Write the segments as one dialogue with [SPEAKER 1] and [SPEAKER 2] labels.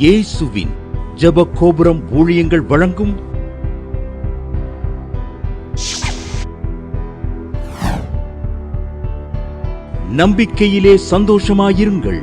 [SPEAKER 1] இயேசுவின் ஜெப கோபுரம் ஊழியங்கள் வழங்கும் நம்பிக்கையிலே சந்தோஷமாயிருங்கள்.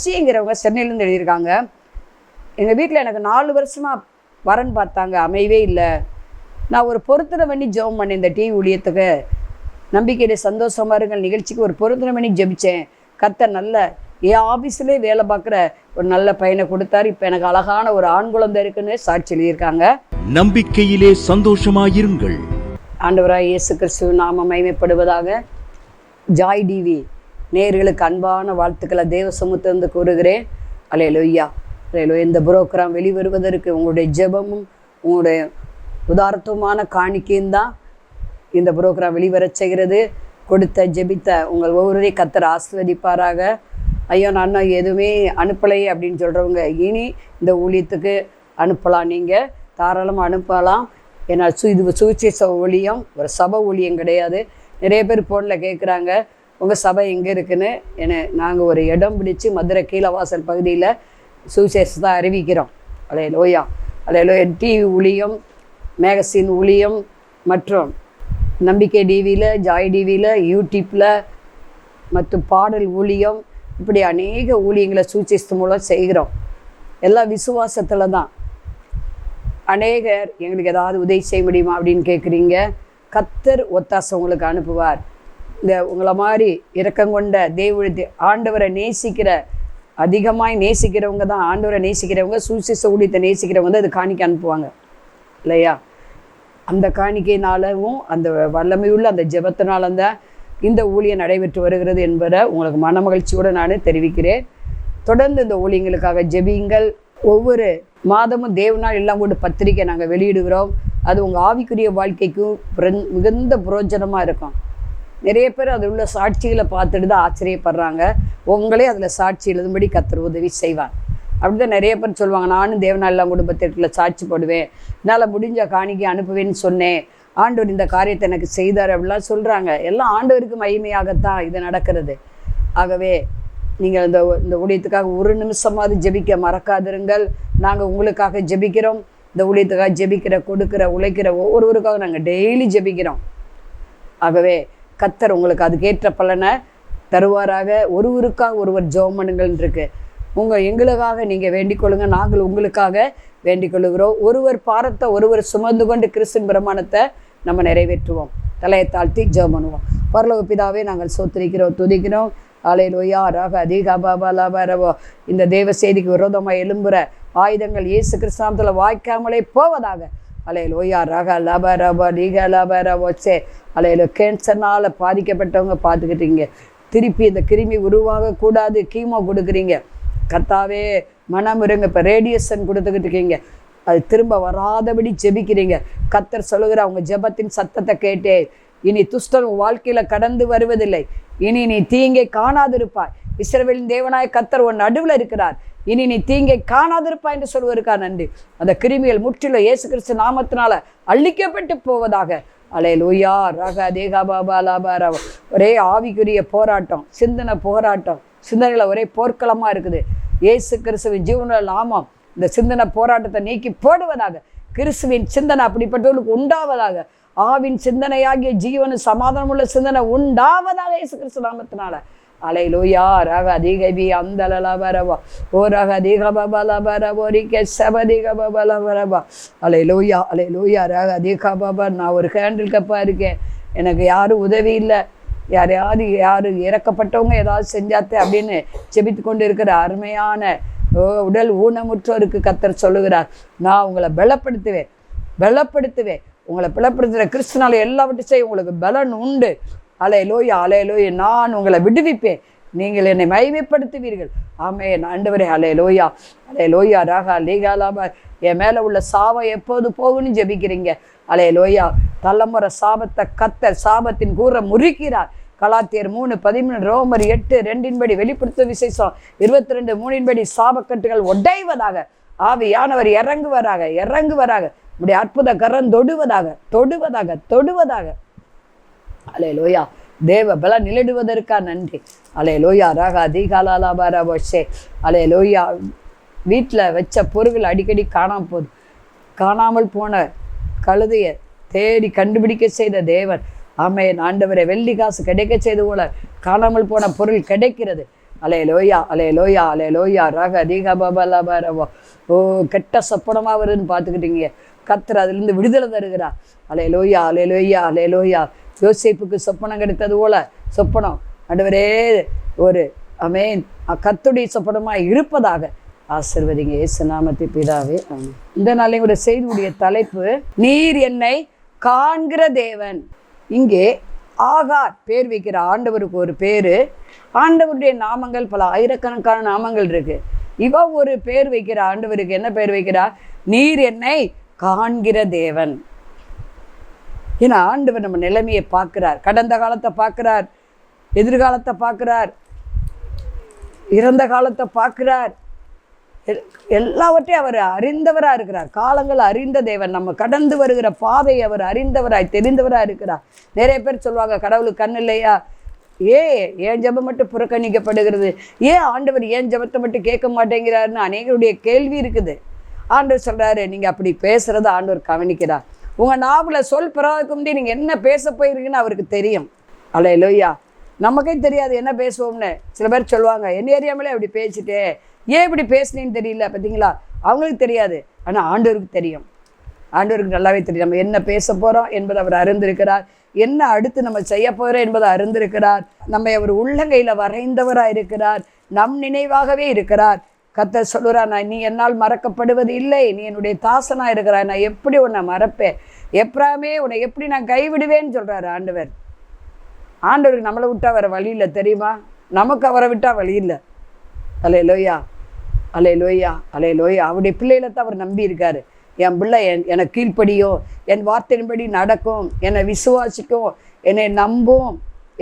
[SPEAKER 2] சசிங்கிறவங்க சென்னையிலேருந்து எழுதியிருக்காங்க. எங்கள் வீட்டில் எனக்கு 4 வருஷமாக வரன் பார்த்தாங்க, அமையவே இல்லை. நான் ஒரு பொருத்தனை பண்ணி ஜெபம் பண்ணேன். இந்த டிவி ஊழியத்துக்கு நம்பிக்கையுடைய சந்தோஷமாக இருங்கள் நிகழ்ச்சிக்கு ஒரு பொருத்தனை பண்ணி ஜெபித்தேன். கர்த்தர் நல்ல என் ஆஃபீஸ்லேயே வேலை பார்க்குற ஒரு நல்ல பையனை கொடுத்தாரு. இப்போ எனக்கு அழகான ஒரு ஆண் குழந்தை இருக்குன்னு சாட்சி எழுதியிருக்காங்க.
[SPEAKER 1] நம்பிக்கையிலே சந்தோஷமாயிருங்கள்.
[SPEAKER 2] ஆண்டவராய் இயேசு கிறிஸ்து நாம மகிமைப்படுவதாக. ஜாய் டிவி நேயர்களுக்கு அன்பான வாழ்த்துக்களை தேவ சமூகத்திலிருந்து கூறுகிறேன். அல்லேலூயா, அல்லேலூயா. இந்த புரோகிராம் வெளிவருவதற்கு உங்களுடைய ஜெபமும் உங்களுடைய உதாரணமான காணிக்கையும் தான் இந்த புரோகிராம் வெளிவரச் செய்கிறது. கொடுத்த ஜெபித்த உங்கள் ஒவ்வொருவரையும் கர்த்தர் ஆசீர்வதிப்பாராக. ஐயோ நான் எதுவுமே அனுப்பலை அப்படின்னு சொல்கிறவங்க இனி இந்த ஊழியத்துக்கு அனுப்பலாம். நீங்கள் தாராளமாக அனுப்பலாம். ஏன்னா இது சுவிசேஷ ஊழியம், ஒரு சபை ஊழியம் கிடையாது. நிறைய பேர் ஃபோனில் கேட்குறாங்க உங்கள் சபை எங்கே இருக்குன்னு. நாங்கள் ஒரு இடம் பிடிச்சி மதுரை கீழவாசல் பகுதியில் சுவிசேஷத்தை அறிவிக்கிறோம். அல்லேலூயா, அல்லேலூயா. டிவி ஊழியம், மேகசின் ஊழியம் மற்றும் நம்பிக்கை டிவியில், ஜாய் டிவியில், யூடியூப்பில் மற்றும் பாடல் ஊழியம், இப்படி அநேக ஊழியங்களை சுவிசேஷத்து மூலம் செய்கிறோம். எல்லாம் விசுவாசத்தில் தான். அநேகர் எங்களுக்கு ஏதாவது உதவி செய்ய முடியுமா அப்படின்னு கேட்குறீங்க. கர்த்தர் ஒத்தாசை உங்களுக்கு அனுப்புவார். இந்த உங்களை மாதிரி இரக்கங்கொண்ட தேவனுடைய ஆண்டவரை நேசிக்கிற, அதிகமாக நேசிக்கிறவங்க தான், ஆண்டவரை நேசிக்கிறவங்க, சுவிசேஷ ஊழியத்தை நேசிக்கிறவங்க தான் இது காணிக்கை அனுப்புவாங்க இல்லையா? அந்த காணிக்கையினாலும் அந்த வல்லமையுள்ள அந்த ஜெபத்தினால்தான் இந்த ஊழியம் நடைபெற்று வருகிறது என்பதை உங்களுக்கு மனமகிழ்ச்சியோடு நான் தெரிவிக்கிறேன். தொடர்ந்து இந்த ஊழியங்களுக்காக ஜெபியுங்கள். ஒவ்வொரு மாதமும் தேவனால் எல்லாம் கொண்டு பத்திரிக்கை நாங்கள் வெளியிடுகிறோம். அது உங்கள் ஆவிக்குரிய வாழ்க்கைக்கும் மிகுந்த புரோஜனமாக இருக்கும். நிறைய பேர் அதில் உள்ள சாட்சிகளை பார்த்துட்டு தான் ஆச்சரியப்படுறாங்க. உங்களே அதில் சாட்சி எழுதும்படி கர்த்தர் உதவி செய்வார். அப்படி தான் நிறைய பேர் சொல்லுவாங்க, நானும் தேவனால் எல்லாம் குடும்பத்திற்குள்ள சாட்சி போடுவேன், என்னால் முடிஞ்ச காணிக்கை அனுப்புவேன்னு சொன்னேன், ஆண்டவர் இந்த காரியத்தை எனக்கு செய்தார் அப்படிலாம் சொல்கிறாங்க. எல்லாம் ஆண்டவருக்கு மகிமையாகத்தான் இது நடக்கிறது. ஆகவே நீங்கள் இந்த ஊழியத்துக்காக ஒரு நிமிஷமாவது ஜெபிக்க மறக்காதிருங்கள். நாங்கள் உங்களுக்காக ஜெபிக்கிறோம். இந்த ஊழியத்துக்காக ஜெபிக்கிற, கொடுக்கிற, உழைக்கிற ஒவ்வொருவருக்காக நாங்கள் டெய்லி ஜெபிக்கிறோம். ஆகவே கர்த்தர் உங்களுக்கு அதுக்கேற்ற பலனை தருவாராக. ஒருவருக்காக ஒருவர் ஜெபம் பண்ணுங்கள் இருக்கு. எங்களுக்காக நீங்கள் வேண்டிக் கொள்ளுங்க, நாங்கள் உங்களுக்காக வேண்டிக் கொள்ளுகிறோம். ஒருவர் பாரத்தை ஒருவர் சுமந்து கொண்டு கிறிஸ்துவின் பிரமாணத்தை நம்ம நிறைவேற்றுவோம். தலையை தாழ்த்தி ஜெபம் பண்ணுவோம். பரலோக பிதாவே, நாங்கள் ஸ்தோத்திரிக்கிறோம், துதிக்கிறோம். அல்லேலூயா, ராக அதிகாபாபாலாபரவோ. இந்த தேவ செய்திக்கு விரோதமாக எழும்புற ஆயுதங்கள் இயேசு கிறிஸ்துவில் வாய்க்காமலே போவதாக. அல்லேலூயா, ராக லபரபோ நீக லபரவோ சே. அல்லேலூயா. கேன்சர்னால் பாதிக்கப்பட்டவங்க பார்த்துக்கிட்டீங்க. திருப்பி இந்த கிருமி உருவாகக்கூடாது கீமோ கொடுக்குறீங்க கர்த்தாவே. மனம் இருங்க. இப்போ ரேடியேஷன் கொடுத்துக்கிட்டு இருக்கீங்க, அது திரும்ப வராதபடி ஜெபிக்கிறீங்க. கர்த்தர் சொல்லுகிற அவங்க ஜெபத்தின் சத்தத்தை கேட்டே இனி துஷ்டன் வாழ்க்கையில் கடந்து வருவதில்லை. இனி நீ தீங்கை காணாதிருப்பாய். இஸ்ரவேலின் தேவனாய கர்த்தர் உன் நடுவில் இருக்கிறார். இனி நீ தீங்கை காணாதிருப்பாய் என்று சொல்வதற்காக நன்றி. அந்த கிருமிகள் முற்றிலும் இயேசு கிறிஸ்து நாமத்தினால அழிக்கப்பட்டு போவதாக. அல்லேலூயா, ரக தேகாபாபாலாபாரா. ஒரே ஆவிக்குரிய போராட்டம், சிந்தனை போராட்டம், சிந்தனையில் ஒரே போர்க்களமாக இருக்குது. இயேசு கிறிஸ்துவின் ஜீவன நாமம் இந்த சிந்தனை போராட்டத்தை நீக்கி போடுவதாக. கிறிஸ்துவின் சிந்தனை அப்படிப்பட்டவர்களுக்கு உண்டாவதாக. ஆவின் சிந்தனையாகிய ஜீவனு சமாதானமுள்ள சிந்தனை உண்டாவதாக இயேசு கிறிஸ்து நாமத்தினால. அல்லேலூயா, ரக அதிகபி அந்தலபரவா ஓ ரக அதிகபலபரவோ ரிகே சபதிகபலபரவா. அல்லேலூயா, அல்லேலூயா, ரக அதிகபபா. நான் ஒரு ஹேண்டில் கப்பாக இருக்கேன், எனக்கு யாரும் உதவி இல்லை, யார் இறக்கப்பட்டவங்க ஏதாவது செஞ்சாத்தே அப்படின்னு செபித்து கொண்டு இருக்கிற அருமையான உடல் ஊனமுற்றோருக்கு கர்த்தர் சொல்லுகிறார், நான் உங்களை பலப்படுத்துவேன், உங்களை பலப்படுத்துகிற கிறிஸ்துனால எல்லாவற்றையும் செய்ய உங்களுக்கு பலன் உண்டு. அல்லேலூயா, அல்லேலூயா. நான் உங்களை விடுவிப்பேன், நீங்கள் என்னை மகிமைப்படுத்துவீர்கள். ஆமென் ஆண்டவரே. அல்லேலூயா, அல்லேலூயா. ராகா லீகாலாபா. என் மேலே உள்ள சாபம் எப்போது போகுன்னு ஜெபிக்கிறீங்க. அல்லேலூயா. தலைமுறை சாபத்தை கர்த்தர் சாபத்தின் கூற முறிக்கிறார். கலாத்தியர் 3:13, ரோமர் 8:2 வெளிப்படுத்த விசேஷம் 22:3 சாபக்கட்டுகள் உடைவதாக. ஆவியானவர் இறங்குவராக. உடைய அற்புத கரம் தொடுவதாக. அல்லேலூயா. தேவ பல நிலடுவதற்கா நன்றி. அல்லேலூயா, ராக அதிகாலாபாரே. அல்லேலூயா. வீட்டில் வச்ச பொருள் அடிக்கடி காணாமல் போன கழுதையை தேடி கண்டுபிடிக்க செய்த தேவன். ஆமென் ஆண்டவரே. வெள்ளி காசு கிடைக்க செய்து போல காணாமல் போன பொருள் கிடைக்கிறது. அலையலோயா அலையலோயா அலையலோயா ரக அதிக பபலபரவோ. ஓ, கெட்ட சொப்பனமாக வருதுன்னு பார்த்துக்கிட்டீங்க. கர்த்தர் அதிலிருந்து விடுதலை தருகிறார். Hallelujah hallelujah hallelujah. யோசேப்புக்கு சொப்பனம் கிடைத்தது போல சொப்பனம் ஆண்டவரே ஒரு ஆமென் கர்த்தருடைய சொப்பனமாக இருப்பதாக ஆசீர்வதிங்க இயேசு நாமத்தில் பிதாவே ஆமென். இந்த நாளையும் ஒரு செய்தியுடைய தலைப்பு, நீர் என்னை காண்கிற தேவன். இங்கே ஆகார் பேர் வைக்கிற ஆண்டவருக்கு ஒரு பேரு. ஆண்டவருடைய நாமங்கள் பல ஆயிரக்கணக்கான நாமங்கள் இருக்கு. இவ ஒரு பேர் வைக்கிற ஆண்டவருக்கு என்ன பேர் வைக்கிறா? நீர் என்னை காண்கிற தேவன். ஏன்னா ஆண்டவர் நம்ம நிலைமையை பார்க்கிறார். கடந்த காலத்தை பார்க்கிறார், எதிர்காலத்தை பார்க்கிறார், இறந்த காலத்தை பார்க்கிறார். எல்லாவற்றையும் அவர் அறிந்தவராக இருக்கிறார். காலங்கள் அறிந்த தேவன். நம்ம கடந்து வருகிற பாதை அவர் அறிந்தவராய் தெரிந்தவராக இருக்கிறார். நிறைய பேர் சொல்லுவாங்க, கடவுளுக்கு கண் இல்லையா? ஏன் ஜெபம் மட்டும் புறக்கணிக்கப்படுகிறது? ஏன் ஆண்டவர் ஏன் ஜெபத்தை மட்டும் கேட்க மாட்டேங்கிறாருன்னு அநேகருடைய கேள்வி இருக்குது. ஆண்டவர் சொல்கிறாரு, நீங்கள் அப்படி பேசுகிறத ஆண்டவர் கவனிக்கிறார். உங்கள் நாவில் சொல் பிறகு முந்தைய நீங்கள் என்ன பேச போயிருக்கீங்கன்னு அவருக்கு தெரியும். அல்லேலூயா. நமக்கே தெரியாது என்ன பேசுவோம்னு. சில பேர் சொல்லுவாங்க, என்ன ஏரியாமலே அப்படி பேசிட்டே, ஏன் இப்படி பேசுனேன்னு தெரியல. பார்த்தீங்களா, அவங்களுக்கு தெரியாது, ஆனால் ஆண்டவருக்கு தெரியும். ஆண்டவருக்கு நல்லாவே தெரியும் நம்ம என்ன பேச போகிறோம் என்பதை அவர் அறிந்திருக்கிறார். என்ன அடுத்து நம்ம செய்ய போகிறோம் என்பதை அறிந்திருக்கிறார். நம்மை அவர் உள்ளங்கையில் வரைந்தவராக இருக்கிறார். நம் நினைவாகவே இருக்கிறார். கர்த்தர் சொல்லுறார், நீ என்னால் மறக்கப்படுவது இல்லை, நீ என்னுடைய தாசனாக இருக்கிறாய், நான் எப்படி உன்னை மறப்பேன், எப்ராமே உன்னை எப்படி நான் கைவிடுவேன்னு சொல்கிறாரு ஆண்டவர். ஆண்டவருக்கு நம்மளை விட்டால் வேறு வழி இல்லை தெரியுமா? நமக்கு அவரை விட்டால் வழி இல்லை. அல்லேலூயா அல்லேலூயா அல்லேலூயா. அவருடைய பிள்ளைகளை தான் அவர் நம்பி இருக்காரு. என் பிள்ளை என்னை கீழ்ப்படியும், என் வார்த்தையின்படி நடக்கும், என்னை விசுவாசிக்கும், என்னை நம்பும்,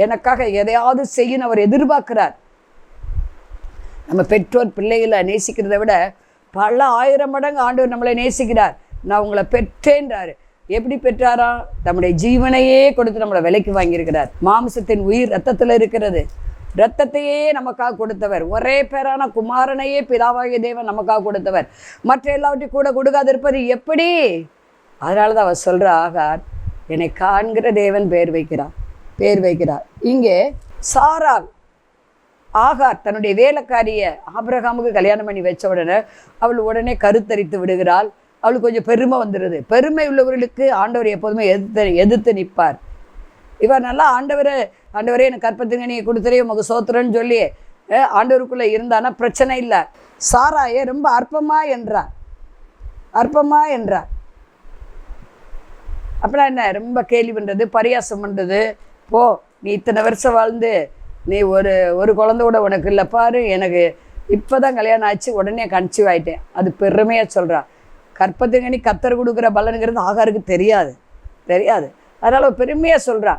[SPEAKER 2] எனக்காக எதையாவது செய்யணும் அவர் எதிர்பார்க்கிறார். நம்ம பெற்றோர் பிள்ளைகளை நேசிக்கிறத விட பல 1000 மடங்கு ஆண்டவர் நம்மளை நேசிக்கிறார். நான் உங்களை பெற்றேன்றாரு. எப்படி பெற்றாரா? நம்முடைய ஜீவனையே கொடுத்து நம்மளை விலைக்கு வாங்கியிருக்கிறார். மாம்சத்தின் உயிர் ரத்தத்தில் இருக்கிறது. இரத்தத்தையே நமக்காக கொடுத்தவர். ஒரே பேரான குமாரனையே பிதாவாகிய தேவன் நமக்காக கொடுத்தவர். மற்ற எல்லாவற்றையும் கூட கொடுக்காதிருப்பது எப்படி? அதனால தான் அவர் சொல்கிற, ஆகார் என்னை காண்கிற தேவன் பேர் வைக்கிறார். இங்கே சாராள் ஆகார் தன்னுடைய வேலைக்காரியை ஆபிரகாமுக்கு கல்யாணம் பண்ணி வச்ச உடனே அவள் உடனே கருத்தரித்து விடுகிறாள். அவளுக்கு கொஞ்சம் பெருமை வந்துடுது. பெருமை உள்ளவர்களுக்கு ஆண்டவர் எப்போதுமே எதிர்த்து நிற்பார். இவர் நல்லா ஆண்டவரே எனக்கு கற்பத்துங்க நீ கொடுத்துறே உமக்கு சோத்திரன்னு சொல்லி ஆண்டவருக்குள்ளே இருந்தானா பிரச்சனை இல்லை. சாராயை ரொம்ப அற்பமாக என்றார். அப்படின்னா என்ன? ரொம்ப கேலி பண்ணுறது, பரியாசம் பண்ணுறது. போ, நீ இத்தனை வருஷம் வாழ்ந்து நீ ஒரு குழந்தை கூட உனக்கு இல்லை பாரு, எனக்கு இப்போ தான் கல்யாணம் ஆச்சு, உடனே கன்சீவ் ஆகிட்டேன். அது பெருமையாக சொல்கிறா. கற்பத்துங்கனி கத்தர் கொடுக்குற பலனுங்கிறது ஆகாருக்கு தெரியாது. அதனால் அவள் பெருமையாக சொல்கிறா.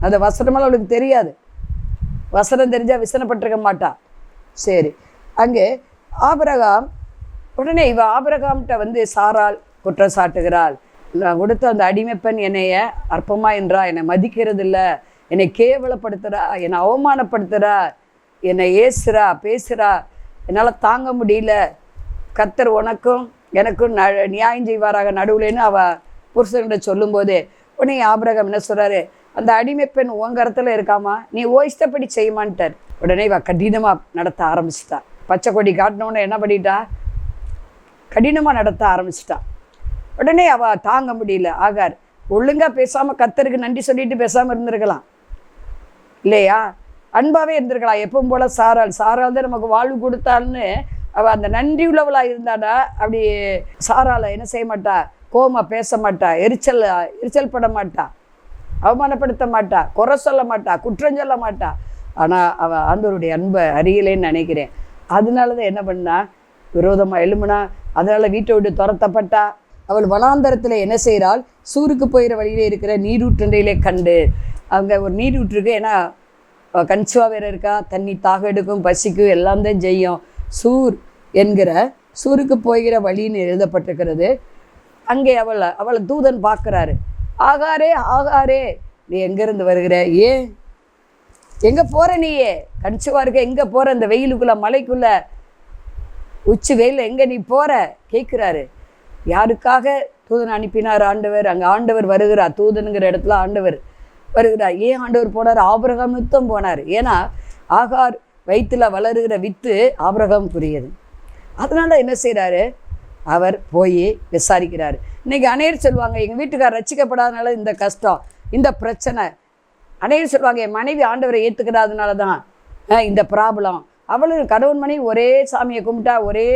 [SPEAKER 2] அந்த வசனமெல்லாம் அவளுக்கு தெரியாது. வசனம் தெரிஞ்சால் விசனப்பட்டிருக்க மாட்டா. சரி, அங்கே ஆபிரகாம் உடனே ஆபிரகாம்கிட்ட சாராள் குற்றம் சாட்டுகிறாள். நான் கொடுத்த அந்த அடிமைப்பெண் என்னைய அற்பமாக என்றா, என்னை மதிக்கிறது இல்லை, என்னை கேவலப்படுத்துகிறா, என்னை அவமானப்படுத்துகிறா, என்னை ஏசுகிறா, பேசுகிறா, என்னால் தாங்க முடியல. கர்த்தர் உனக்கும் எனக்கும் நியாயம் செய்வாராக நடுவுலேன்னு அவள் புருஷன்கிட்ட சொல்லும்போது உடனே ஆபிரகாம் என்ன சொல்கிறாரு, அந்த அடிமைப்பெண் உன் கருத்தில் இருக்காமா, நீ இஷ்டப்படி செய்யுமான்ட்டார். உடனே இவள் கடினமாக நடத்த ஆரம்பிச்சிட்டா. பச்சை கொடி காட்டினோன்னு என்ன பண்ணிட்டா? கடினமாக நடத்த ஆரம்பிச்சிட்டா. உடனே அவள் தாங்க முடியல. ஆகார் ஒழுங்காக பேசாமல் கர்த்தருக்கு நன்றி சொல்லிட்டு பேசாமல் இருந்திருக்கலாம் இல்லையா? அன்பாகவே இருந்திருக்கலாம். எப்பவும் போல் சாராள் தான் நமக்கு வாழ்வு கொடுத்தான்னு அவள் அந்த நன்றி உள்ளவளாக இருந்தாடா. அப்படி சாராளை என்ன செய்ய மாட்டா? கோமா பேச மாட்டா, எரிச்சல் பட மாட்டா, அவமானப்படுத்த மாட்டா, குறை சொல்ல மாட்டா, குற்றம் சொல்ல மாட்டா. ஆனால் அவள் ஆண்டவருடைய அன்பை அறியலேன்னு நினைக்கிறேன். அதனால தான் என்ன பண்ணா? விரோதமாக எழும்புனா. அதனால் வீட்டை விட்டு துரத்தப்பட்டா. அவள் வனாந்தரத்தில் என்ன செய்கிறாள்? சூருக்கு போகிற வழியிலே இருக்கிற நீரூற்றண்டையிலே கண்டு, அங்கே ஒரு நீரூற்றுருக்கு. ஏன்னா கன்சுவா வேற இருக்கா, தண்ணி தாக எடுக்கும், பசிக்கும், எல்லாம் தான் செய்யும். சூருக்கு போகிற வழின்னு எழுதப்பட்டிருக்கிறது. அங்கே அவளை தூதன் பார்க்குறாரு. ஆகாரே நீ எங்கேருந்து வருகிற? ஏன் எங்கே போகிற? நீயே கன்சுவா இருக்க, எங்கே போகிற? இந்த வெயிலுக்குள்ளே, மலைக்குள்ளே, உச்சி வெயிலில் எங்கே நீ போகிற கேட்குறாரு. யாருக்காக தூதன் அனுப்பினார் ஆண்டவர்? அங்கே ஆண்டவர் வருகிறார். தூதனுங்கிற இடத்துல ஆண்டவர் வருகிறார். ஏன் ஆண்டவர் போனார்? ஆபிரகாம் நிமித்தம் போனார். ஏன்னா ஆகார் வயிற்றுல வளருகிற வித்து ஆபிரகாமுக்குரியது. அதனால என்ன செய்கிறாரு, அவர் போய் விசாரிக்கிறார். இன்றைக்கி அநேகர் சொல்லுவாங்க, எங்கள் வீட்டுக்கார் ரட்சிக்கப்படாதனால இந்த கஷ்டம், இந்த பிரச்சனை. அநேகர் சொல்லுவாங்க, என் மனைவி ஆண்டவரை ஏற்றுக்கிறாதனால தான் இந்த ப்ராப்ளம். அவளும் கணவன் மனைவி ஒரே சாமியை கும்பிட்டா, ஒரே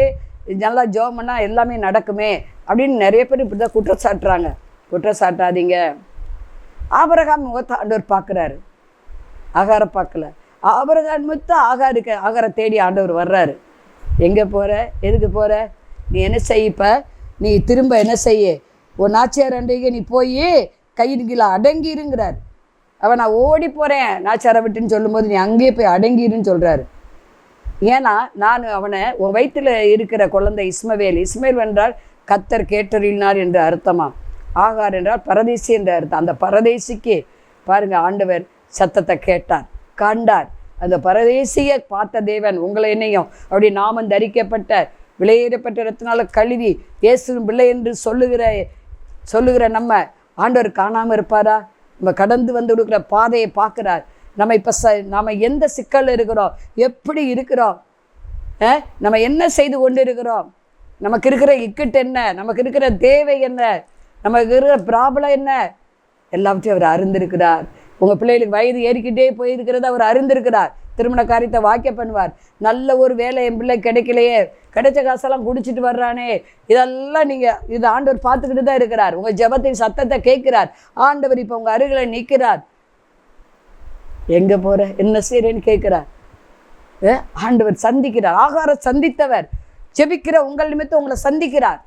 [SPEAKER 2] நல்லா ஜெபம் பண்ணால் எல்லாமே நடக்குமே அப்படின்னு நிறைய பேர் இப்படி தான் குற்றம் சாட்டுறாங்க. குற்றம் சாட்டாதீங்க. ஆபிரகாம் முகத்தை ஆண்டவர் பார்க்குறாரு, ஆகாரை பார்க்கல. ஆபிரகாம் முகத்தை ஆகாரை தேடி ஆண்டவர் வர்றாரு. எங்கே போகிற, எதுக்கு போகிற, நீ என்ன செய்யப்ப, நீ திரும்ப என்ன செய்ய, ஒரு நாச்சியார் அண்டைக்கு நீ போய் கையின் கீழே அடங்கிருங்கிறார். அவன் நான் ஓடி போகிறேன் நாச்சியாரை விட்டுன்னு சொல்லும்போது நீ அங்கேயே போய் அடங்கிருன்னு சொல்கிறாரு. ஏன்னா நான் அவனை, உன் வயிற்றில் இருக்கிற குழந்தை இஸ்மவேல் என்றால் கத்தர் கேட்டறினார் என்று அர்த்தமா. ஆகார் என்றால் பரதேசி என்ற அர்த்தம். அந்த பரதேசிக்கு பாருங்கள், ஆண்டவர் சத்தத்தை கேட்டார், கண்டார். அந்த பரதேசியை பார்த்த தேவன் உங்களை என்னையும் அப்படி நாமம் தரிக்கப்பட்ட விலையேறப்பட்ட இடத்தினால கழுவி இயேசுவின் பிள்ளை என்று சொல்லுகிற நம்ம ஆண்டவர் காணாமல் இருப்பாரா? நம்ம கடந்து வந்து கொடுக்குற பாதையை பார்க்குறார். நம்ம இப்போ நம்ம எந்த சிக்கலில் இருக்கிறோம், எப்படி இருக்கிறோம், நம்ம என்ன செய்து கொண்டு இருக்கிறோம், நமக்கு இருக்கிற இக்கட்டு என்ன, நமக்கு இருக்கிற தேவை என்ன, நமக்கு இருக்கிற ப்ராப்ளம் என்ன, எல்லாத்தையும் அவர் அறிந்திருக்கிறார். உங்கள் பிள்ளைகளுக்கு வயது ஏறிக்கிட்டே போயிருக்கிறத அவர் அறிந்திருக்கிறார். திருமண காரியத்தை வாக்கிய பண்ணுவார். நல்ல ஒரு வேலை என் பிள்ளை கிடைக்கலையே, கிடைச்ச காசெல்லாம் குடிச்சிட்டு வர்றானே, இதெல்லாம் நீங்கள் இது ஆண்டவர் பார்த்துக்கிட்டு தான் இருக்கிறார். உங்கள் ஜெபத்தின் சத்தத்தை கேட்கிறார். ஆண்டவர் இப்போ உங்கள் அருகில் நிற்கிறார். எங்கே போகிற, என்ன செய்கிறேன்னு கேட்குறார். ஆண்டவர் சந்திக்கிறார். ஆகார சந்தித்தவர் ஜெபிக்கிற உங்கள் நிமித்தம் உங்களை சந்திக்கிறார்.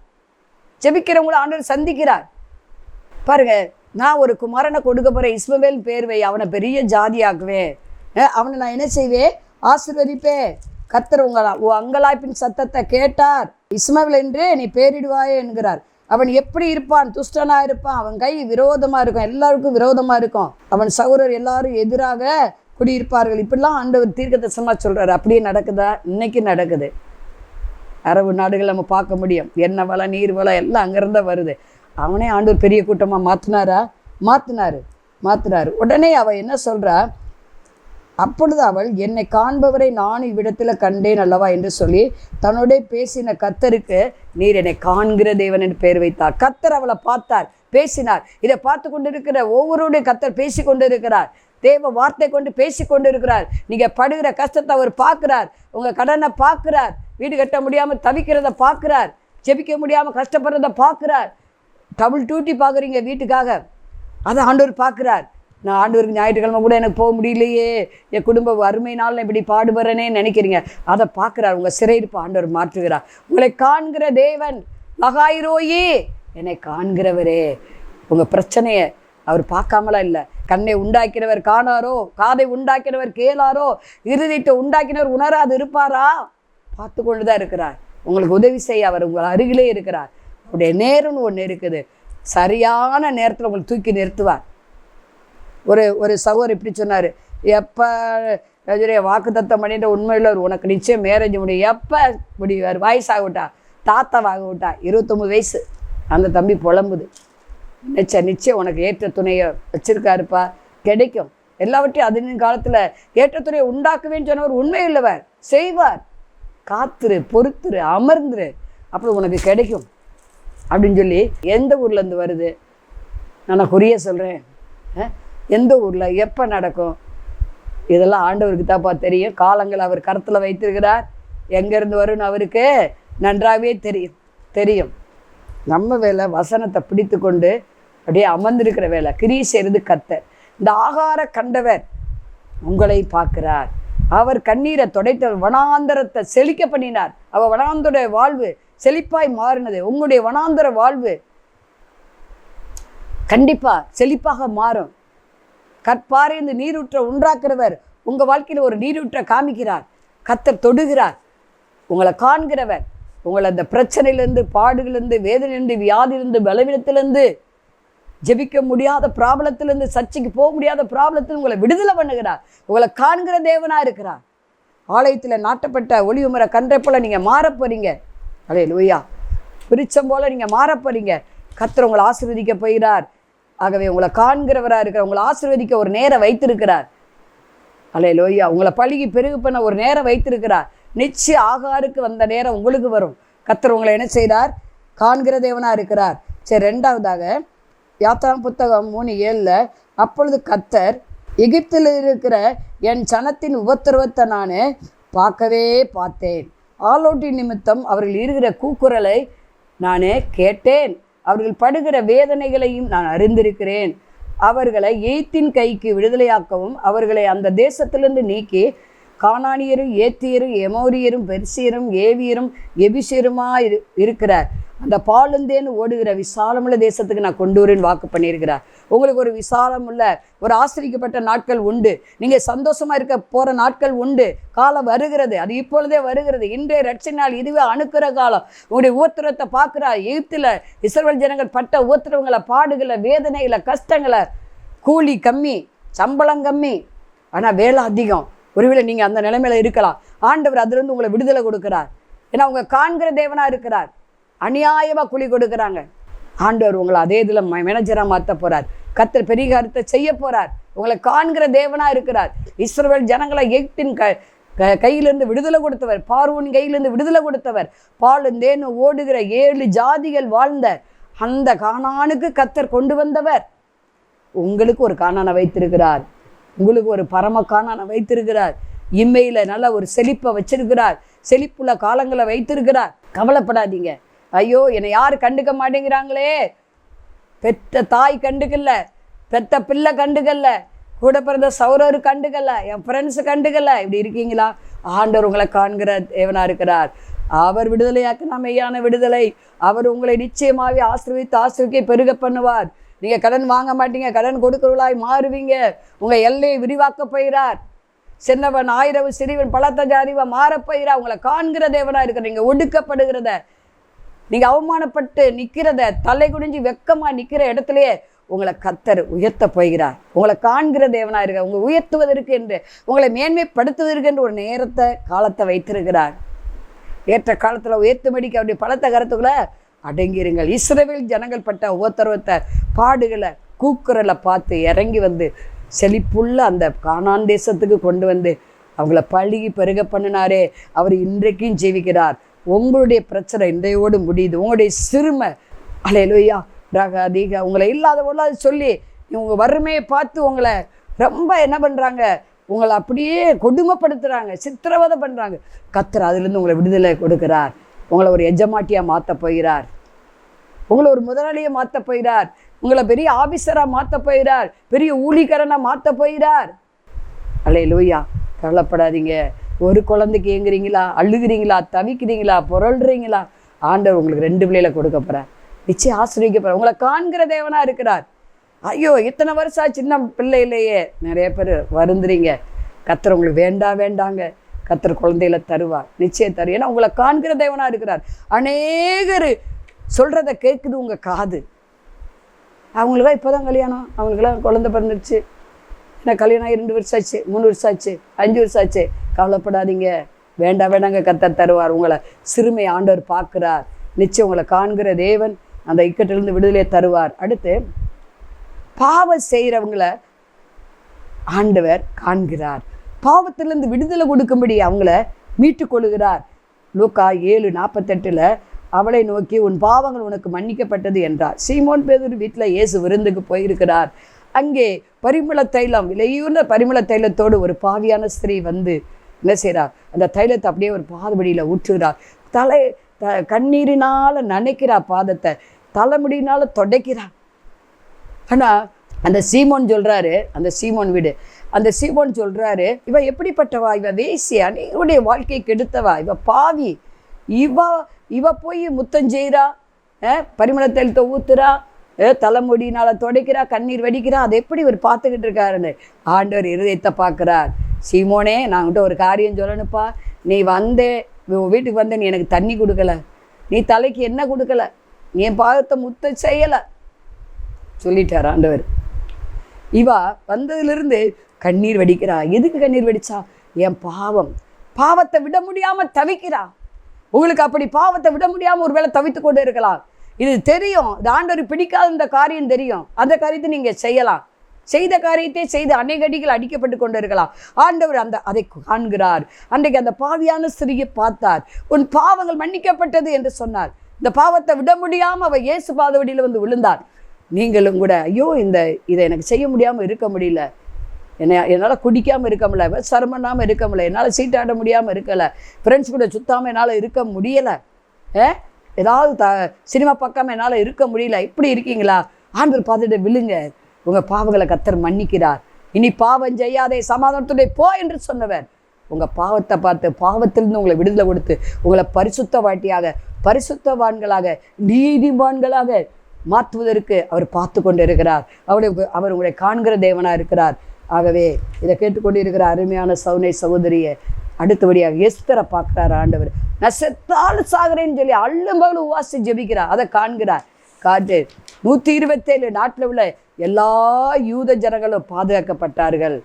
[SPEAKER 2] ஜெபிக்கிறவங்களை ஆண்டவர் சந்திக்கிறார். பாருங்க, நான் ஒரு குமாரனை கொடுக்க போகிறேன், இஸ்மவேல் பேர் வை, அவனை பெரிய ஜாதியாக்குவேன், அவனை நான் என்ன செய்வேன், ஆசீர்வதிப்பேன். கர்த்தர் உன் அங்கலாய்ப்பின் சத்தத்தை கேட்டார். இஸ்மவேல் என்று நீ பேரிடுவாயே என்கிறார். அவன் எப்படி இருப்பான், துஷ்டனாக இருப்பான், அவன் கை விரோதமாக இருக்கும், எல்லாருக்கும் விரோதமாக இருக்கும், அவன் சகோதரர் எல்லாரும் எதிராக குடியிருப்பார்கள். இப்படிலாம் ஆண்டவர் தீர்க்கதரிசனமாக சொல்கிறார். அப்படியே நடக்குதா? இன்னைக்கு நடக்குது. அரபு நாடுகள் நம்ம பார்க்க முடியும். எண்ணெய் வளம், நீர் வளம் எல்லாம் அங்கேருந்தா வருது. அவனே ஆண்டவர் பெரிய கூட்டமாக மாற்றினாரு. உடனே அவள் என்ன சொல்கிறா, அப்பொழுது அவள் என்னை காண்பவரை நான் இவ்விடத்தில் கண்டேன் அல்லவா என்று சொல்லி தன்னுடைய பேசின கர்த்தருக்கு நீர் என்னை காண்கிற தேவன் என்று பெயர் வைத்தார். கர்த்தர் அவளை பார்த்தார், பேசினார். இதை பார்த்து கொண்டு இருக்கிற ஒவ்வொருடைய கர்த்தர் பேசி கொண்டு இருக்கிறார். தேவ வார்த்தை கொண்டு பேசி கொண்டு இருக்கிறார். நீங்கள் படுகிற கஷ்டத்தை அவர் பார்க்குறார். உங்கள் கடனை பார்க்குறார். வீடு கட்ட முடியாமல் தவிக்கிறத பார்க்குறார். ஜெபிக்க முடியாமல் கஷ்டப்படுறத பார்க்குறார். டபுள் டியூட்டி பார்க்குறீங்க வீட்டுக்காக, அதை ஆண்டவர் பார்க்குறார். நான் ஆண்டவருக்கு ஞாயிற்றுக்கிழமை கூட எனக்கு போக முடியலையே, என் குடும்ப வறுமையினால் நான் இப்படி பாடுபடுறேனே நினைக்கிறீங்க, அதை பார்க்குறார். உங்கள் சிறையிருப்பு ஆண்டவர் மாற்றுகிறார். உங்களை காண்கிற தேவன் மகாயிரோயி, என்னை காண்கிறவரே. உங்கள் பிரச்சனையை அவர் பார்க்காமலாம் இல்லை. கண்ணை உண்டாக்கினவர் காணாரோ, காதை உண்டாக்கினவர் கேளாரோ, இருதயத்தை உண்டாக்கினவர் உணராது இருப்பாரா? பார்த்து கொண்டு தான் இருக்கிறார். உங்களுக்கு உதவி செய்ய அவர் உங்கள் அருகிலே இருக்கிறார். அவருடைய நேரம்னு ஒன்று இருக்குது. சரியான நேரத்தில் உங்களை தூக்கி நிறுத்துவார். ஒரு சகோதரர் இப்படி சொன்னார், எப்போ வாக்கு தத்தம் பண்ணிட்டு உண்மையில் உனக்கு நிச்சயம் மேரேஜ் முடியும், எப்போ முடிவார், வயசாகவிட்டா, தாத்தாவாக விட்டா, 29 வயசு. அந்த தம்பி புலம்புது. நிச்சயம் உனக்கு ஏற்ற துணையை வச்சிருக்காருப்பா, கிடைக்கும் எல்லாவற்றையும். அதன் காலத்தில் ஏற்ற துணையை உண்டாக்குவேன்னு சொன்னவர் உண்மை இல்லவர், செய்வார். காத்துரு, பொறுத்துரு, அமர்ந்துரு, அப்புறம் உனக்கு கிடைக்கும் அப்படின்னு சொல்லி. எந்த ஊர்லேருந்து வருது, நான் குறிய சொல்கிறேன், எந்த ஊரில் எப்போ நடக்கும், இதெல்லாம் ஆண்டவருக்கு தாப்பா தெரியும். காலங்கள் அவர் கருத்தில் வைத்திருக்கிறார். எங்கேருந்து வரும்னு அவருக்கு நன்றாகவே தெரியும். நம்ம வேலை வசனத்தை பிடித்து கொண்டு அப்படியே அமர்ந்திருக்கிற வேலை. கிரியை செய்கிறது கர்த்தர். இந்த ஆகார கண்டவர் உங்களை பார்க்கிறார். அவர் கண்ணீரை துடைத்தவர், வனாந்தரத்தை செழிக்க பண்ணினார். அவர் வனாந்தர வாழ்வு செழிப்பாய் மாறினது. உங்களுடைய வனாந்தர வாழ்வு கண்டிப்பாக செழிப்பாக மாறும். கற்பாறை இந்த நீரூற்ற உண்டாக்குறவர் உங்கள் வாழ்க்கையில் ஒரு நீரூற்ற காமிக்கிறார். கர்த்தர் தொடுகிறார். உங்களை காண்கிறவர். உங்களை அந்த பிரச்சனையிலேருந்து, பாடுகளிலிருந்து, வேதனையிலிருந்து, வியாதியிலிருந்து, பலவீனத்திலிருந்து, ஜெபிக்க முடியாத ப்ராப்ளத்திலிருந்து, சர்ச்சைக்கு போக முடியாத ப்ராப்ளத்தில் உங்களை விடுதலை பண்ணுகிறார். உங்களை காண்கிற தேவனாக இருக்கிறார். ஆலயத்தில் நாட்டப்பட்ட ஒளிவு மர கன்றை போல் நீங்கள் மாறப்போறீங்க. அல்லேலூயா. விருட்சம் போல் நீங்கள் மாறப்போறீங்க. கர்த்தர் உங்களை ஆசீர்வதிக்க போகிறார். ஆகவே உங்களை காண்கிறவராக இருக்கிற, உங்களை ஆசீர்வதிக்க ஒரு நேரம் வைத்திருக்கிறார். அல்லேலூயா. உங்களை பழுகி பெருகு பண்ண ஒரு நேரம் வைத்திருக்கிறார். நிச்சய ஆகாருக்கு வந்த நேரம் உங்களுக்கு வரும். கர்த்தர் உங்களை என்ன செய்கிறார்? காண்கிற தேவனாக இருக்கிறார். சரி, ரெண்டாவதாக யாத்திராகமம் புத்தகம் 3:7 அப்பொழுது கர்த்தர் எகிப்தில் இருக்கிற என் சனத்தின் உபத்திரவத்தை நான் பார்க்கவே பார்த்தேன். ஆலோட்டின் நிமித்தம் அவர்கள் இருக்கிற கூக்குரலை நான் கேட்டேன். அவர்கள் படுகிற வேதனைகளையும் நான் அறிந்திருக்கிறேன். அவர்களை எகிப்தின் கைக்கு விடுதலையாக்கவும் அவர்களை அந்த தேசத்திலிருந்து நீக்கி கானானியரும் ஏத்தியரும் எமோரியரும் பெர்சியரும் ஏவியரும் எபிசியருமா இருக்கிற அந்த பாலுந்தேன்னு ஓடுகிற விசாலமுள்ள தேசத்துக்கு நான் கொண்டு வரேன்னு வாக்கு பண்ணியிருக்கிறார். உங்களுக்கு ஒரு விசாலமுள்ள ஒரு ஆசிரிக்கப்பட்ட நாட்கள் உண்டு. நீங்கள் சந்தோஷமாக இருக்க போகிற நாட்கள் உண்டு. காலம் வருகிறது, அது இப்பொழுதே வருகிறது. இன்றைய ரட்சினால் இதுவே அணுக்கிற காலம். உங்களுடைய உபத்திரத்தை பார்க்குறா. எகிப்தில் இஸ்ரவேல் ஜனங்கள் பட்ட உபத்திரவங்களை, பாடுகளை, வேதனைகளை, கஷ்டங்களை, கூலி கம்மி, சம்பளம் கம்மி, ஆனால் வேலை அதிகம். ஒருவேளை நீங்கள் அந்த நிலைமையில் இருக்கலாம். ஆண்டவர் அதிலிருந்து உங்களை விடுதலை கொடுக்குறார். ஏன்னா அவங்க காண்கிற தேவனாக இருக்கிறார். அநியாயமாக கூலி கொடுக்குறாங்க. ஆண்டவர் உங்களை அதே இதில் மேனேஜராக மாற்ற போகிறார். கர்த்தர் பெரிய காரியத்தை செய்ய போகிறார். உங்களை காண்கிற தேவனாக இருக்கிறார். இஸ்ரவேல் ஜனங்களை எகிப்தின் கையிலிருந்து விடுதலை கொடுத்தவர், பார்வோன் கையிலிருந்து விடுதலை கொடுத்தவர், பாலுந்தேன்னு ஓடுகிற 7 ஜாதிகள் வாழ்ந்த அந்த கானானுக்கு கர்த்தர் கொண்டு வந்தவர். உங்களுக்கு ஒரு கானானை வைத்திருக்கிறார். உங்களுக்கு ஒரு பரம கானானை வைத்திருக்கிறார். இம்மையில் நல்ல ஒரு செழிப்பை வச்சிருக்கிறார். செழிப்புள்ள காலங்களை வைத்திருக்கிறார். கவலைப்படாதீங்க. ஐயோ, என்னை யார் கண்டுக்க மாட்டேங்கிறாங்களே, பெற்ற தாய் கண்டுக்கல, பெற்ற பிள்ளை கண்டுக்கல, கூட பிறந்த சௌரர் கண்டுக்கல, என் ஃப்ரெண்ட்ஸு கண்டுக்கல, இப்படி இருக்கீங்களா? ஆண்டவர் உங்களை காண்கிற தேவனாக இருக்கிறார். அவர் விடுதலையாக்க மெய்யான விடுதலை. அவர் உங்களை நிச்சயமாகவே ஆசிர்விக்க பெருக பண்ணுவார். நீங்கள் கடன் வாங்க மாட்டீங்க, கடன் கொடுக்கிறவளாய் மாறுவீங்க. உங்கள் எல்லையை விரிவாக்க போகிறார். சின்னவன் ஆயிரவு சிறிவன் பலத்த ஜாதிவா மாறப்போகிறா. உங்களை காண்கிற தேவனாக இருக்கிற நீங்கள் ஒடுக்கப்படுகிறத, நீங்கள் அவமானப்பட்டு நிற்கிறத, தலை குனிஞ்சு வெக்கமாக நிற்கிற இடத்துலையே உங்களை கர்த்தர் உயர்த்த போகிறார். உங்களை காண்கிற தேவனாக இருக்க, உங்களை உயர்த்துவதற்கு என்று, உங்களை மேன்மைப்படுத்துவதற்கு என்று ஒரு நேரத்தை காலத்தை வைத்திருக்கிறார். ஏற்ற காலத்தில் உயர்த்தும்படிக்கு அவருடைய பலத்த கருத்துக்களை அடங்கிருங்கள். இஸ்ரவேல் ஜனங்கள் பட்ட உபத்திரவத்தை, பாடுகளை, கூக்குரலை பார்த்து இறங்கி வந்து செழிப்புள்ள அந்த கானான் தேசத்துக்கு கொண்டு வந்து அவங்கள பழுகி பெருக பண்ணினாரே, அவர் இன்றைக்கும் ஜீவிக்கிறார். உங்களுடைய பிரச்சனை இன்றையோடு முடியுது. உங்களுடைய சிறுமை அல்லேலூயா ராகாதீக உங்களை இல்லாத பொருளாது சொல்லி உங்கள் வறுமையை பார்த்து உங்களை ரொம்ப என்ன பண்ணுறாங்க, உங்களை அப்படியே கொடுமைப்படுத்துகிறாங்க, சித்திரவதை பண்ணுறாங்க. கர்த்தர் அதிலிருந்து உங்களை விடுதலை கொடுக்கிறார். உங்களை ஒரு எஜமாட்டியாக மாற்ற போகிறார். உங்களை ஒரு முதலாளியை மாற்ற போகிறார். உங்களை பெரிய ஆபீசராக மாற்ற போகிறார். பெரிய ஊழிகரனாக மாற்ற போகிறார். அல்லேலூயா. கவலைப்படாதீங்க. ஒரு குழந்தைக்கு ஏங்குறீங்களா, அழுகிறீங்களா, தவிக்கிறீங்களா, புரள்றீங்களா, ஆண்டவர் உங்களுக்கு 2 பிள்ளைகளை கொடுக்க போகிறார். நிச்சயம் ஆசிரியக்க போகிறார். உங்களை காண்கிற தேவனாக இருக்கிறார். ஐயோ, இத்தனை வருஷம் சின்ன பிள்ளை இல்லையே, நிறைய பேர் வருந்துறீங்க. கர்த்தர் உங்களுக்கு வேண்டாங்க. கர்த்தர் குழந்தைகளை தருவார், நிச்சயம் தருவார். ஏன்னா உங்களை காண்கிற தேவனாக இருக்கிறார். அநேகர் சொல்கிறத கேட்குது உங்கள் காது. அவங்களுக்கெல்லாம் இப்போ தான் கல்யாணம், அவங்களுக்கெல்லாம் குழந்தை பிறந்துருச்சு. ஏன்னா கல்யாணம் 2 வருஷம் ஆச்சு, 3 வருஷம் ஆச்சு, 5 வருஷம் ஆச்சு. கவலைப்படாதீங்க. வேண்டாங்க, கர்த்தர் தருவார். உங்களை சிறுமை ஆண்டவர் பார்க்குறார். நிச்சயம் உங்களை காண்கிற தேவன் அந்த இக்கட்டிலிருந்து விடுதலையை தருவார். அடுத்து பாவம் செய்கிறவங்களை ஆண்டவர் காண்கிறார். பாவத்திலிருந்து விடுதலை கொடுக்கும்படி அவங்கள மீட்டு கொள்கிறார். லூக்கா 7:48 அவளை நோக்கி உன் பாவங்கள் உனக்கு மன்னிக்கப்பட்டது என்றார். சீமோன் பேதுரு வீட்டில் இயேசு விருந்துக்கு போயிருக்கிறார். அங்கே பரிமள தைலம், விலையுள்ள பரிமள தைலத்தோடு ஒரு பாவியான ஸ்திரீ வந்து என்ன செய்கிறார், அந்த தைலத்தை அப்படியே ஒரு பாதபடியில் ஊற்றுகிறார். கண்ணீரினால் நனைக்கிறார், பாதத்தை தலைமுடியினால் தொடைக்கிறார். ஆனால் அந்த சீமோன் சொல்கிறாரு, அந்த சீமோன் வீடு, அந்த சீமோன் சொல்கிறாரு, இவ எப்படிப்பட்டவா, இவ வேசியா, நீங்களுடைய வாழ்க்கையை கெடுத்தவா, இவ பாவி, இவ போய் முத்தம் செய்கிறா, பரிமள தைலத்தை ஊற்றுறா, தலைமுடியினால் தொடைக்கிறா, கண்ணீர் வடிக்கிறா, அதை எப்படி இவர் பார்த்துக்கிட்டு இருக்காருன்னு ஆண்டவர் இருதயத்தை பார்க்குறார். சீமோனே, நான் உன்கிட்ட ஒரு காரியம் சொல்லணுப்பா. நீ வீட்டுக்கு வந்த, நீ எனக்கு தண்ணி கொடுக்கல, நீ தலைக்கு என்ன கொடுக்கல, நீ என் பாதத்தை முத்த செய்யலை சொல்லிட்டார் ஆண்டவர். இவா வந்ததுலேருந்து கண்ணீர் வடிக்கிறா. எதுக்கு கண்ணீர் வடிச்சா? என் பாவத்தை விட முடியாமல் தவிக்கிறா. உங்களுக்கு அப்படி பாவத்தை விட முடியாமல் ஒரு வேளை தவித்து கொண்டு இருக்கலாம். இது தெரியும், இந்த ஆண்டவர் பிடிக்காத இந்த காரியம் தெரியும். அந்த காரியத்தை நீங்கள் செய்யலாம். செய்த காரியத்தை செய்து அநேக அடிகள் அடிக்கப்பட்டு கொண்டு இருக்கலாம். ஆண்டவர் அதை காண்கிறார். அன்றைக்கு அந்த பாவியான ஸ்திரியை பார்த்தார். உன் பாவங்கள் மன்னிக்கப்பட்டது என்று சொன்னார். இந்த பாவத்தை விட முடியாமல் அவள் இயேசு பாதவடியில் வந்து விழுந்தார். நீங்களும் கூட ஐயோ இதை எனக்கு செய்ய முடியாமல் இருக்க முடியல, என்னால் குடிக்காமல் இருக்க முடியல, சரம் பண்ணாமல் இருக்க முடியல, என்னால் சீட்டாட முடியாமல் இருக்கலை, ஃப்ரெண்ட்ஸ் கூட சுத்தாமல் என்னால் இருக்க முடியலை, ஏதாவது சினிமா பார்க்காம என்னால் இருக்க முடியல, இப்படி இருக்கீங்களா? ஆண்டவர் பார்த்துட்டு விழுங்க, உங்கள் பாவங்களை கர்த்தர் மன்னிக்கிறார். இனி பாவம் செய்யாதே, சமாதானத்துடைய போ என்று சொன்னவர் உங்கள் பாவத்தை பார்த்து பாவத்திலிருந்து உங்களை விடுதலை கொடுத்து உங்களை பரிசுத்தவான்களாக நீதிமான்களாக மாற்றுவதற்கு அவர் பார்த்து கொண்டு இருக்கிறார். அவர் உங்களை காண்கிற தேவனாக இருக்கிறார். ஆகவே இதை கேட்டுக்கொண்டு இருக்கிற அருமையான சகோதரியை அடுத்தபடியாக எஸ்தரை பார்க்குறார் ஆண்டவர். நான் செத்தாலும் சாகிறேன்னு சொல்லி அள்ளும்பகலும் உவாசி ஜெபிக்கிறார். அதை காண்கிறார். காட்டு 127 நாட்டில் உள்ள எல்லா யூத ஜனங்களும் பாதுகாக்கப்பட்டார்கள்.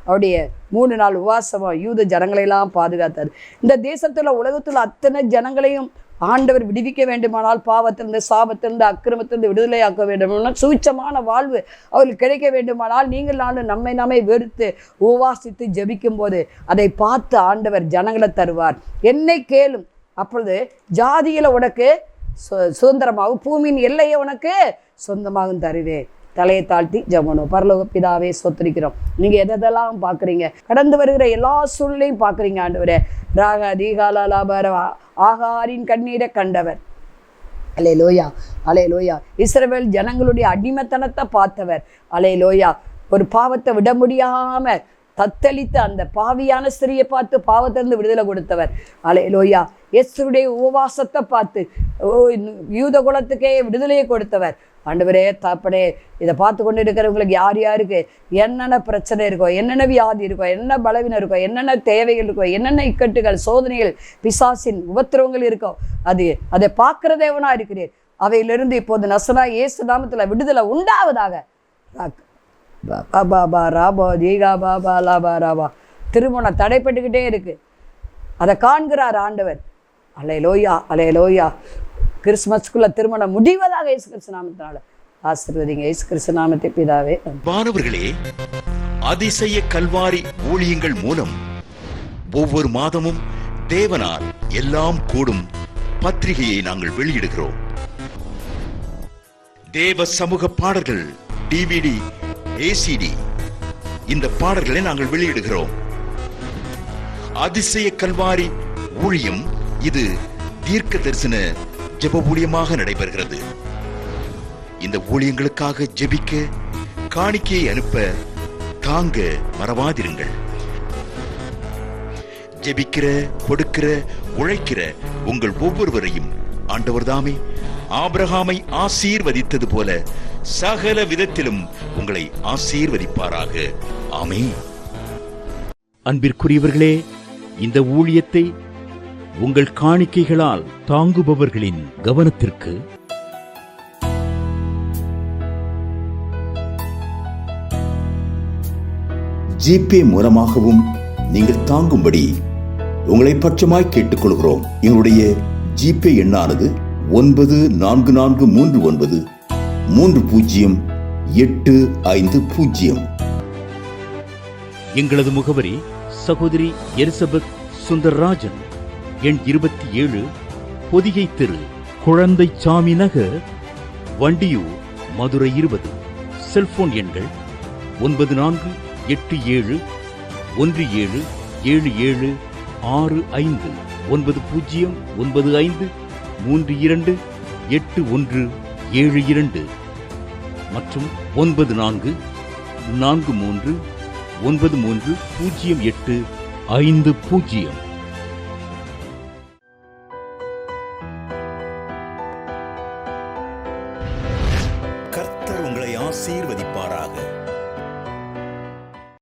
[SPEAKER 2] அவருடைய 3 நாள் உவாசமாக யூத ஜனங்களையெல்லாம் பாதுகாத்தார். இந்த தேசத்தில் உலகத்தில் அத்தனை ஜனங்களையும் ஆண்டவர் விடுவிக்க வேண்டுமானால், பாவத்திலிருந்து சாபத்திலிருந்து அக்கிரமத்திலிருந்து விடுதலையாக்க வேண்டுமானால், சூட்சமான வாழ்வு அவர்களுக்கு கிடைக்க வேண்டுமானால், நீங்கள் நானும் நம்மை வெறுத்து உவாசித்து ஜபிக்கும் போது அதை பார்த்து ஆண்டவர் ஜனங்களை தருவார். என்னை கேளும், அப்பொழுது ஜாதியில் உனக்கு சுதந்திரமாகும், பூமியின் எல்லையை உனக்கு சொந்தமாகவும் தருவேன். தலையை தாழ்த்தி ஜெபணும். பரலோக பிதாவே ஸ்தோத்திரிக்கிறோம். நீங்கள் எதெல்லாம் பார்க்குறீங்க, கடந்து வருகிற எல்லா சூழ்நிலையும் பார்க்குறீங்க ஆண்டவரே. ராக தீகாலாபர ஆகாரின் கண்ணீரை கண்டவர். அல்லேலூயா, அல்லேலூயா. இஸ்ரவேல் ஜனங்களுடைய அடிமைத்தனத்தை பார்த்தவர். அல்லேலூயா. ஒரு பாவத்தை விட முடியாமல் தத்தளித்து அந்த பாவியான ஸ்திரியை பார்த்து பாவத்திலிருந்து விடுதலை கொடுத்தவர். அல்லேலூயா. இயேசுவுடைய உபவாசத்தை பார்த்து யூத குலத்துக்கே விடுதலையை கொடுத்தவர். ஆண்டவரே தகப்பனே, இதை பார்த்து கொண்டு இருக்கிறவங்களுக்கு யார் யாருக்கு என்னென்ன பிரச்சனை இருக்கோ, என்னென்ன வியாதி இருக்கோ, என்ன பலவீனம் இருக்கோ, என்னென்ன தேவைகள் இருக்கோ, என்னென்ன இக்கட்டுகள் சோதனைகள் பிசாசின் உபத்திரவங்கள் இருக்கோ, அதை பார்க்குற தேவனாக இருக்கிறீர். அவையிலிருந்து இப்போது நசரா இயேசு நாமத்தில் விடுதலை உண்டாவதாக. பாபா ராபா தீகா பாபா லாபா ராபா. திருமணம் தடைப்பட்டுக்கிட்டே இருக்கு, அதை காண்கிறார் ஆண்டவர். அல்லேலூயா, அல்லேலூயா. கிறிஸ்துமஸ்க்குள்ள திருமணம் முடிவதாக இயேசு கிறிஸ்து நாமத்தினால ஆசீர்வதிங்க. இயேசு கிறிஸ்து நாமத்தை பிதாவே.
[SPEAKER 1] மாணவர்களே, அதிசய கல்வாரி ஊழியங்கள் மூலம் ஒவ்வொரு மாதமும் தேவனால் எல்லாம் கூடும் பத்திரிகையை நாங்கள் வெளியிடுகிறோம். தேவ சமூக பாடல்கள் DVD, ACD இந்த பாடல்களை நாங்கள் வெளியிடுகிறோம். அதிசய கல்வாரி ஊழியம் இது தீர்க்க தரிசன ஜெப ஊழியமாக நடைபெறுகிறது. இந்த ஊழியங்களுக்காக ஜெபிக்க, காணிக்கையை அனுப்ப தாங்க மறவாதிருங்கள். ஜெபிக்கிற, கொடுக்கிற, உழைக்கிற உங்கள் ஒவ்வொருவரையும் ஆண்டவர் தாமே ஆபிரகாமை ஆசீர்வதித்தது போல சகல விதத்திலும் உங்களை ஆசீர்வதிப்பாராக. ஆமென். அன்பிற்குரியவர்களே, இந்த ஊழியத்தை உங்கள் காணிக்கைகளால் தாங்குபவர்களின் கவனத்திற்கு
[SPEAKER 3] ஜிபே மூலமாகவும் நீங்கள் தாங்கும்படி உங்களை பட்சமாய் கேட்டுக்கொள்கிறோம். எங்களுடைய ஜிபே எண்ணானது 9439308550.
[SPEAKER 1] எங்களது முகவரி சகோதரி எலிசபெத் சுந்தர்ராஜன், எண் 27, பொதிகை தெரு, குழந்தைச்சாமி நகர், வண்டியூர், மதுரை 20. செல்போன் எண்கள் 9487177765 9095328172 மற்றும் 9443930850.
[SPEAKER 3] கர்த்தர் உங்களை ஆசீர்வதிப்பாராக.